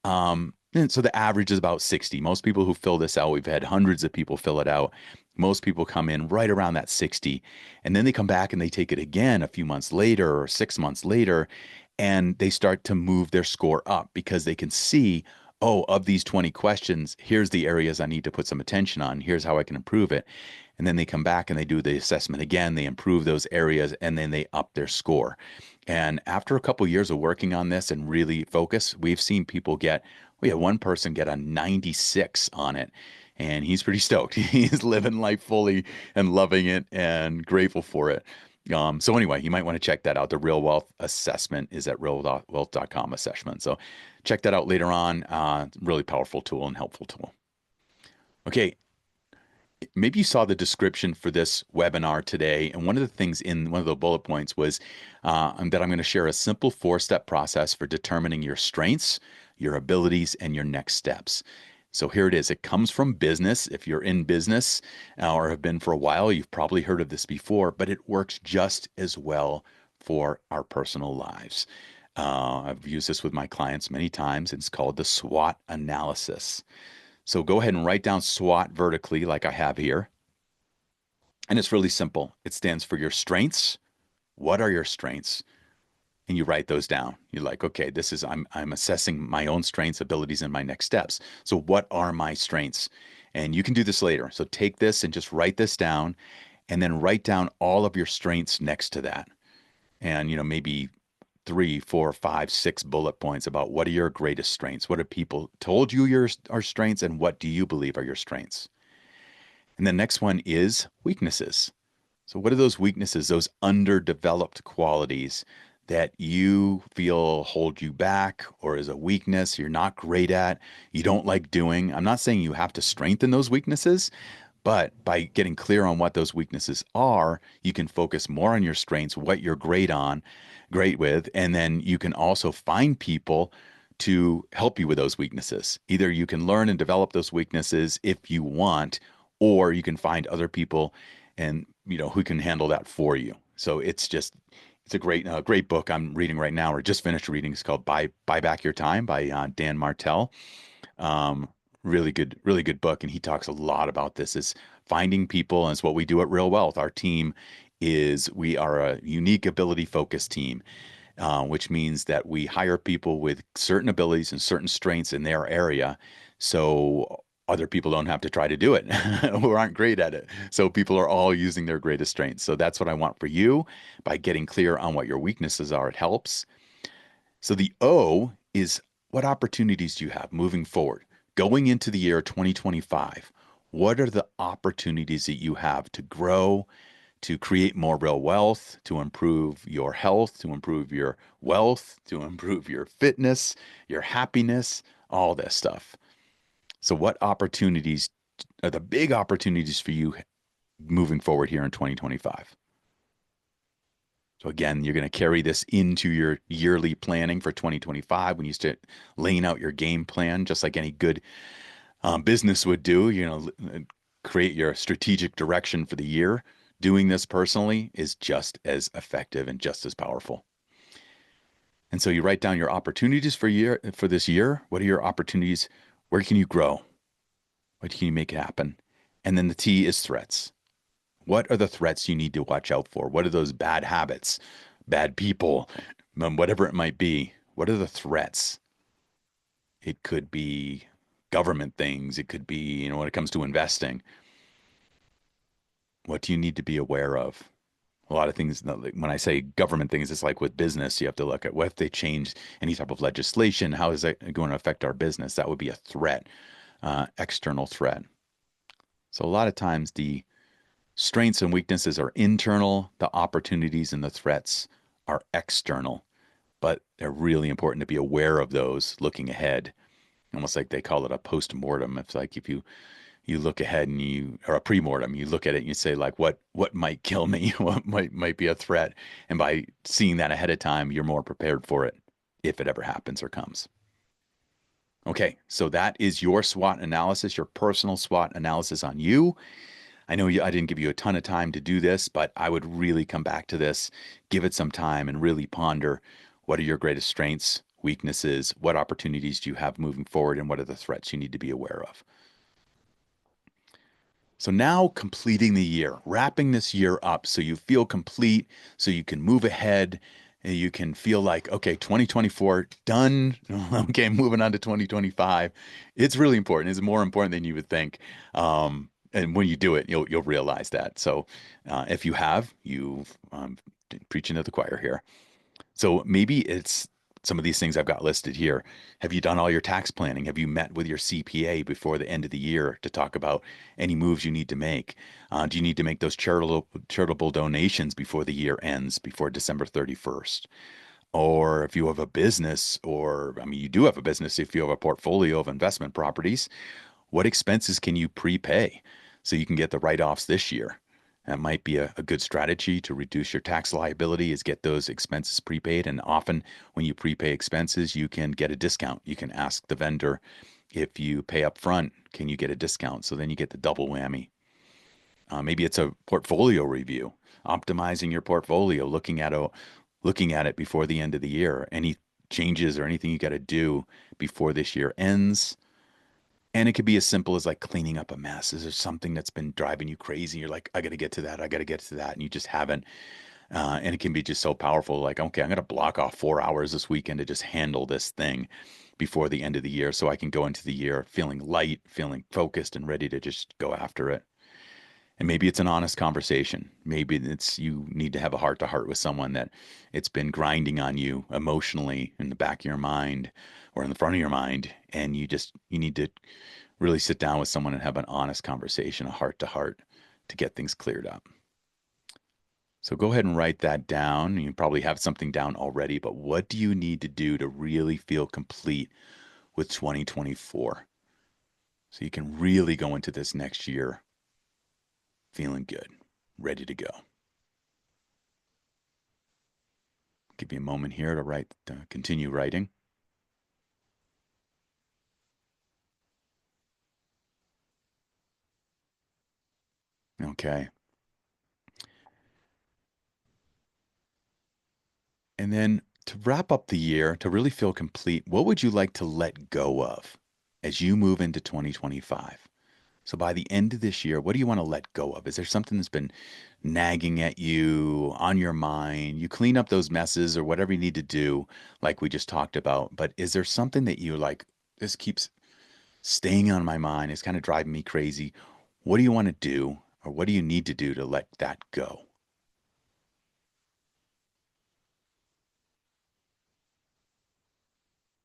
And so the average is about 60. Most people who fill this out, we've had hundreds of people fill it out. Most people come in right around that 60, and then they come back and they take it again a few months later or 6 months later, and they start to move their score up because they can see, oh, of these 20 questions, here's the areas I need to put some attention on. Here's how I can improve it. And then they come back and they do the assessment again, they improve those areas, and then they up their score. And after a couple of years of working on this and really focus, we've seen people get, we had one person get a 96 on it, and he's pretty stoked. He's living life fully and loving it and grateful for it. So anyway, you might want to check that out. The Real Wealth assessment is at realwealth.com assessment. So check that out later on. Really powerful tool and helpful tool. Okay, maybe you saw the description for this webinar today. And one of the things in one of the bullet points was that I'm going to share a simple 4-step process for determining your strengths, your abilities, and your next steps. So here it is. It comes from business. If you're in business or have been for a while, you've probably heard of this before, but it works just as well for our personal lives. I've used this with my clients many times. It's called the SWOT analysis. So go ahead and write down SWOT vertically like I have here. And it's really simple. It stands for your strengths. What are your strengths? And you write those down. You're like, okay, this is I'm assessing my own strengths, abilities, and my next steps. So what are my strengths? And you can do this later. So take this and just write this down, and then write down all of your strengths next to that. And maybe 3, 4, 5, 6 bullet points about what are your greatest strengths? What have people told you are strengths, and what do you believe are your strengths? And the next one is weaknesses. So, what are those weaknesses, those underdeveloped qualities that you feel hold you back or is a weakness you're not great at, you don't like doing? I'm not saying you have to strengthen those weaknesses, but by getting clear on what those weaknesses are, you can focus more on your strengths, what you're great with, and then you can also find people to help you with those weaknesses. Either you can learn and develop those weaknesses if you want, or you can find other people and who can handle that for you. So it's a great book I'm reading right now, or just finished reading. It's called Buy Back Your Time by Dan Martell. Um, really good book, and he talks a lot about this. Is finding people, and it's what we do at Real Wealth. Our team we are a unique ability focused team, which means that we hire people with certain abilities and certain strengths in their area, so other people don't have to try to do it who aren't great at it. So people are all using their greatest strengths. So that's what I want for you. By getting clear on what your weaknesses are, it helps. So the O is, what opportunities do you have moving forward? Going into the year 2025, what are the opportunities that you have to grow, to create more real wealth, to improve your health, to improve your wealth, to improve your fitness, your happiness, all this stuff? So, what opportunities are the big opportunities for you moving forward here in 2025? So again, you're going to carry this into your yearly planning for 2025 when you start laying out your game plan, just like any good business would do. Create your strategic direction for the year. Doing this personally is just as effective and just as powerful. And so you write down your opportunities for this year. What are your opportunities? Where can you grow? What can you make happen? And then the T is threats. What are the threats you need to watch out for? What are those bad habits, bad people, whatever it might be? What are the threats? It could be government things. It could be, when it comes to investing, what do you need to be aware of? A lot of things, when I say government things, it's like with business, you have to look at what if they change any type of legislation? How is that going to affect our business? That would be a threat, external threat. So a lot of times the strengths and weaknesses are internal. The opportunities and the threats are external, but they're really important to be aware of those looking ahead. Almost like they call it a post-mortem. It's like if you look ahead or a pre-mortem, you look at it and you say like, what might kill me? What might be a threat? And by seeing that ahead of time, you're more prepared for it if it ever happens or comes. Okay, so that is your SWOT analysis, your personal SWOT analysis on you. I know I didn't give you a ton of time to do this, but I would really come back to this, give it some time, and really ponder what are your greatest strengths, weaknesses, what opportunities do you have moving forward, and what are the threats you need to be aware of. So now completing the year, wrapping this year up so you feel complete, so you can move ahead and you can feel like, okay, 2024 done. Okay, moving on to 2025. It's really important. It's more important than you would think. And when you do it, you'll realize that. So if you have, you've preaching to the choir here. So maybe it's some of these things I've got listed here. Have you done all your tax planning? Have you met with your CPA before the end of the year to talk about any moves you need to make? Do you need to make those charitable donations before the year ends, before December 31st? Or if you have a business, or I mean, you do have a business, if you have a portfolio of investment properties, what expenses can you prepay so you can get the write-offs this year? That might be a good strategy to reduce your tax liability is get those expenses prepaid. And often when you prepay expenses, you can get a discount. You can ask the vendor if you pay up front, can you get a discount? So then you get the double whammy. Maybe it's a portfolio review, optimizing your portfolio, looking at it before the end of the year. Any changes or anything you got to do before this year ends, and it could be as simple as like cleaning up a mess. Is there something that's been driving you crazy? You're like, I got to get to that. I got to get to that. And you just haven't. And it can be just so powerful. Like, okay, I'm going to block off 4 hours this weekend to just handle this thing before the end of the year so I can go into the year feeling light, feeling focused, and ready to just go after it. And maybe it's an honest conversation. Maybe it's you need to have a heart to heart with someone that it's been grinding on you emotionally in the back of your mind or in the front of your mind. And you need to really sit down with someone and have an honest conversation, a heart to heart to get things cleared up. So go ahead and write that down. You probably have something down already, but what do you need to do to really feel complete with 2024 so you can really go into this next year feeling good, ready to go? Give you a moment here to continue writing. Okay. And then to wrap up the year, to really feel complete, what would you like to let go of as you move into 2025? So by the end of this year, what do you want to let go of? Is there something that's been nagging at you on your mind? You clean up those messes or whatever you need to do, like we just talked about. But is there something that you like, this keeps staying on my mind? It's kind of driving me crazy. What do you want to do, or what do you need to do to let that go?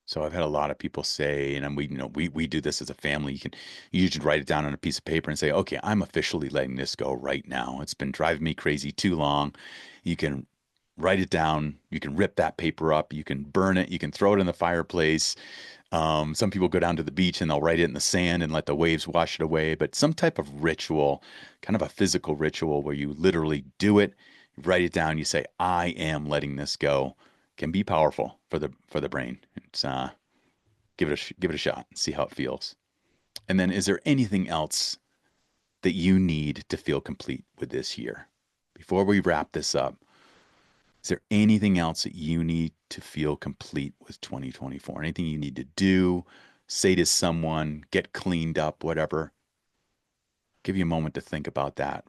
So I've had a lot of people say, and we do this as a family. You should write it down on a piece of paper and say, okay, I'm officially letting this go right now. It's been driving me crazy too long. You can write it down. You can rip that paper up. You can burn it. You can throw it in the fireplace. Some people go down to the beach and they'll write it in the sand and let the waves wash it away. But some type of ritual, kind of a physical ritual where you literally do it, you write it down, you say, I am letting this go, can be powerful for the brain. It's give it a shot and see how it feels. And then is there anything else that you need to feel complete with this year? Before we wrap this up, is there anything else that you need to feel complete with 2024? Anything you need to do, say to someone, get cleaned up, whatever? Give you a moment to think about that.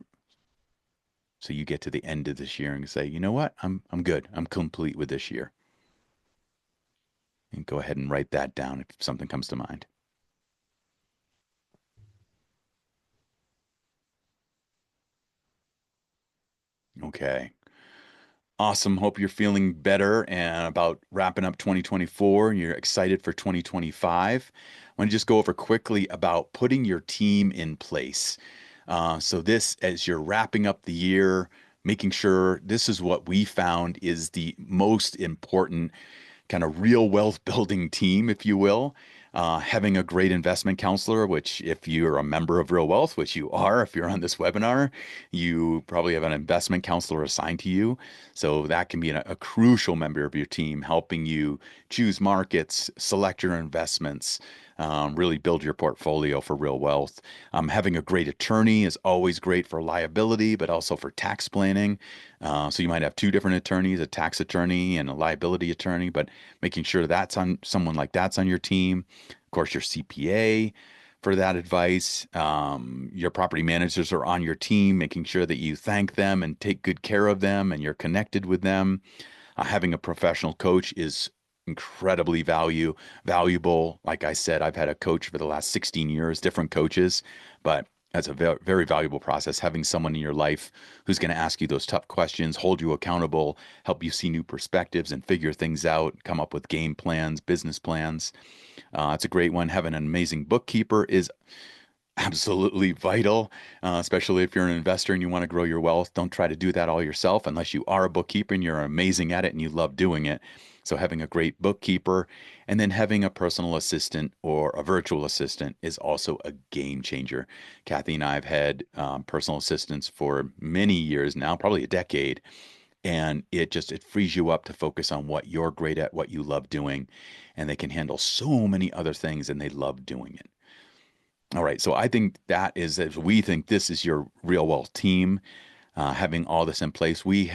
So you get to the end of this year and say, you know what? I'm good. I'm complete with this year. And go ahead and write that down if something comes to mind. Okay. Awesome. Hope you're feeling better and about wrapping up 2024 and you're excited for 2025. I want to just go over quickly about putting your team in place. So this, as you're wrapping up the year, making sure this is what we found is the most important kind of real wealth building team, if you will. Having a great investment counselor, which if you're a member of Real Wealth, which you are, if you're on this webinar, you probably have an investment counselor assigned to you. So that can be a crucial member of your team, helping you choose markets, select your investments, really build your portfolio for real wealth. Having a great attorney is always great for liability, but also for tax planning. So you might have two different attorneys, a tax attorney and a liability attorney, but making sure that's on someone like that's on your team. Of course, your CPA, for that advice. Your property managers are on your team, making sure that you thank them and take good care of them and you're connected with them. Having a professional coach is incredibly valuable. Like I said, I've had a coach for the last 16 years, different coaches, but that's a very valuable process. Having someone in your life who's going to ask you those tough questions, hold you accountable, help you see new perspectives and figure things out, come up with game plans, business plans. It's a great one. Having an amazing bookkeeper is absolutely vital, especially if you're an investor and you want to grow your wealth. Don't try to do that all yourself unless you are a bookkeeper and you're amazing at it and you love doing it. So, having a great bookkeeper and then having a personal assistant or a virtual assistant is also a game changer. Kathy and I have had personal assistants for many years now, probably a decade, and it frees you up to focus on what you're great at, what you love doing, and they can handle so many other things and they love doing it. All right, so I think that is, as we think this is your real wealth team, having all this in place. We've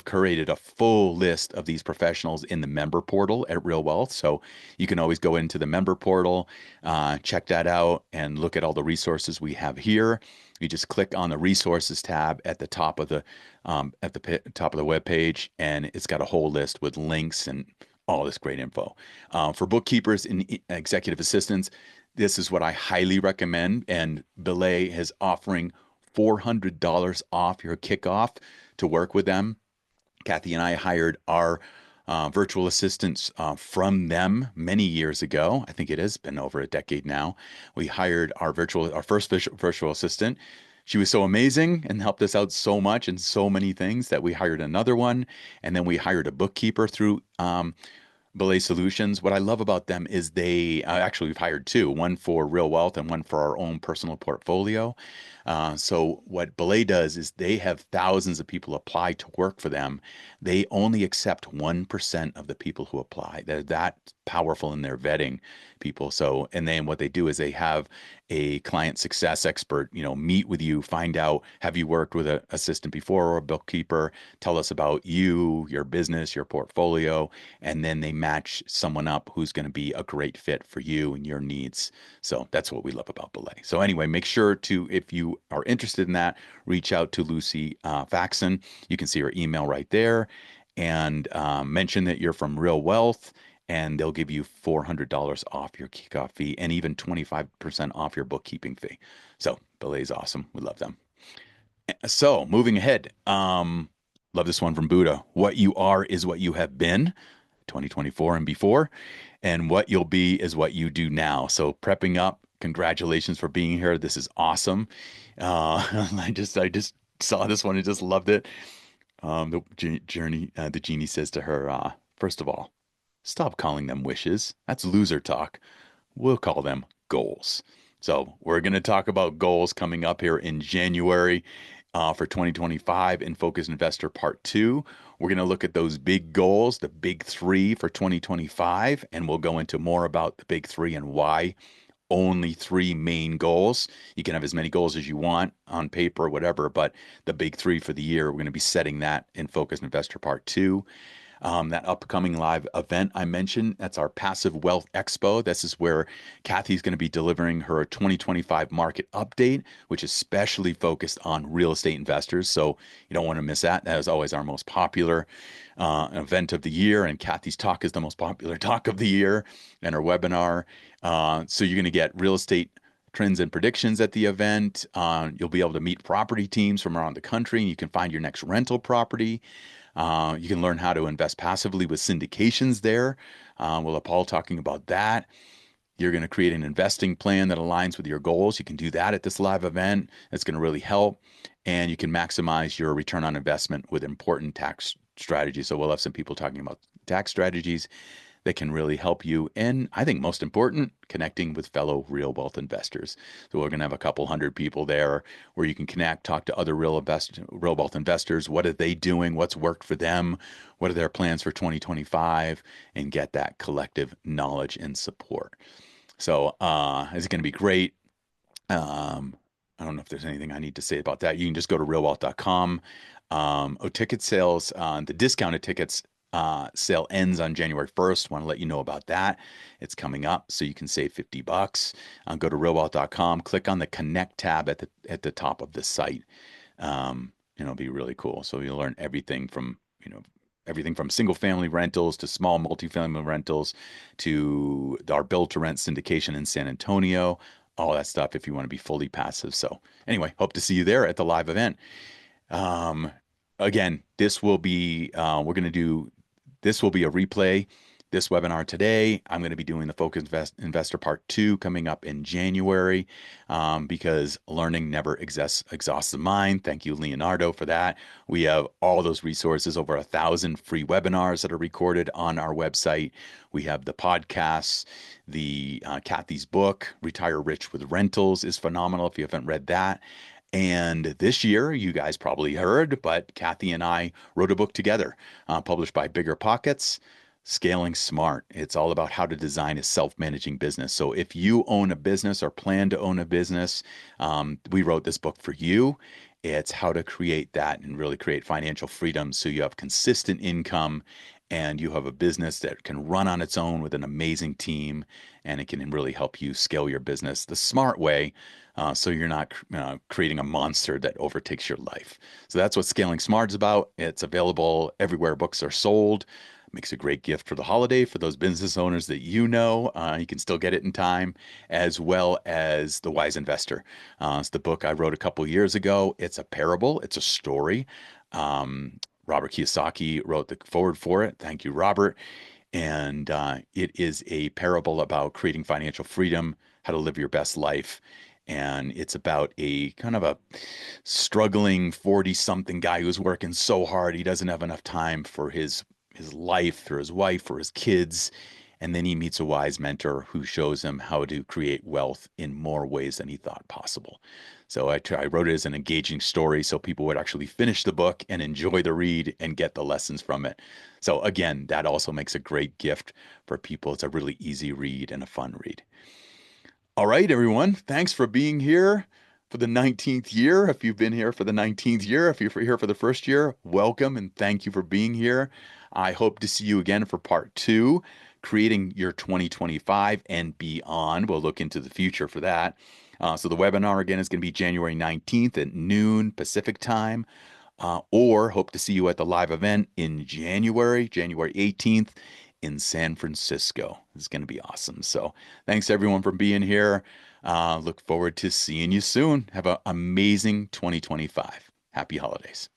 created a full list of these professionals in the member portal at Real Wealth. So you can always go into the member portal, check that out, and look at all the resources we have here. You just click on the resources tab at the top of the web page, and it's got a whole list with links and all this great info. For bookkeepers and executive assistants, this is what I highly recommend. And Belay is offering $400 off your kickoff to work with them. Kathy and I hired our virtual assistants from them many years ago. I think it has been over a decade now. We hired our first virtual assistant. She was so amazing and helped us out so much in so many things that we hired another one. And then we hired a bookkeeper through Belay Solutions. What I love about them is we've hired two, one for Real Wealth and one for our own personal portfolio. So what Belay does is they have thousands of people apply to work for them. They only accept 1% of the people who apply. They're that powerful in their vetting people. So, and then what they do is they have a client success expert, meet with you, find out, have you worked with an assistant before or a bookkeeper? Tell us about you, your business, your portfolio, and then they match someone up who's going to be a great fit for you and your needs. So that's what we love about Belay. So anyway, make sure to, if you are interested in that, reach out to Lucy Faxon. You can see her email right there, and mention that you're from Real Wealth, and they'll give you $400 off your kickoff fee and even 25% off your bookkeeping fee. So Belay's awesome. We love them. So moving ahead, love this one from Buddha. What you are is what you have been, 2024 and before, and what you'll be is what you do now. So prepping up. Congratulations for being here. This is awesome. I just saw this one and just loved it. The genie says to her, first of all, stop calling them wishes. That's loser talk. We'll call them goals. So we're going to talk about goals coming up here in January for 2025 in Focused Investor Part 2. We're going to look at those big goals, the big three for 2025, and we'll go into more about the big three and why only three main goals. You can have as many goals as you want on paper or whatever, but the big three for the year, we're going to be setting that in Focused Investor Part 2. That upcoming live event I mentioned, that's our Passive Wealth Expo. This is where Kathy's going to be delivering her 2025 market update, which is specially focused on real estate investors. So you don't want to miss that. That is always our most popular event of the year. And Kathy's talk is the most popular talk of the year and her webinar. So you're going to get real estate trends and predictions at the event. You'll be able to meet property teams from around the country, and you can find your next rental property. You can learn how to invest passively with syndications there. We'll have Paul talking about that. You're going to create an investing plan that aligns with your goals. You can do that at this live event. It's going to really help. And you can maximize your return on investment with important tax strategies. So we'll have some people talking about tax strategies that can really help you. And I think most important, connecting with fellow real wealth investors. So we're going to have a couple hundred people there where you can connect, talk to other real wealth investors. What are they doing? What's worked for them? What are their plans for 2025? And get that collective knowledge and support. So it's going to be great. I don't know if there's anything I need to say about that. You can just go to realwealth.com. Ticket sales, the discounted tickets Sale ends on January 1st. Want to let you know about that. It's coming up, so you can save $50. Go to realwealth.com, click on the Connect tab at the top of the site. And it'll be really cool. So you'll learn everything from single family rentals to small multifamily rentals to our build to rent syndication in San Antonio, all that stuff if you want to be fully passive. So anyway, hope to see you there at the live event. Um, Again, we're going to do, this will be a replay. This webinar today, I'm going to be doing the Focus Investor Part 2 coming up in January because learning never exhausts the mind. Thank you, Leonardo, for that. We have all those resources, over 1,000 free webinars that are recorded on our website. We have the podcasts, the Kathy's book, Retire Rich with Rentals is phenomenal if you haven't read that. And this year, you guys probably heard, but Kathy and I wrote a book together, published by Bigger Pockets, Scaling Smart. It's all about how to design a self-managing business. So if you own a business or plan to own a business, we wrote this book for you. It's how to create that and really create financial freedom so you have consistent income and you have a business that can run on its own with an amazing team and it can really help you scale your business the smart way so you're not creating a monster that overtakes your life. So that's what Scaling Smart is about. It's available everywhere books are sold. Makes a great gift for the holiday for those business owners that you know. You can still get it in time, as well as The Wise Investor. It's the book I wrote a couple years ago. It's a parable, it's a story. Robert Kiyosaki wrote the forward for it. Thank you, Robert. And it is a parable about creating financial freedom, how to live your best life. And it's about a kind of a struggling 40 something guy who's working so hard he doesn't have enough time for his life, for his wife, for his kids. And then he meets a wise mentor who shows him how to create wealth in more ways than he thought possible. So I wrote it as an engaging story so people would actually finish the book and enjoy the read and get the lessons from it. So again, that also makes a great gift for people. It's a really easy read and a fun read. All right, everyone. Thanks for being here for the 19th year. If you've been here for the 19th year, if you're here for the first year, welcome and thank you for being here. I hope to see you again for part 2, creating your 2025 and beyond. We'll look into the future for that. So the webinar again is going to be January 19th at noon Pacific time. Or hope to see you at the live event in January 18th in San Francisco. It's going to be awesome. So thanks everyone for being here. Look forward to seeing you soon. Have an amazing 2025. Happy holidays.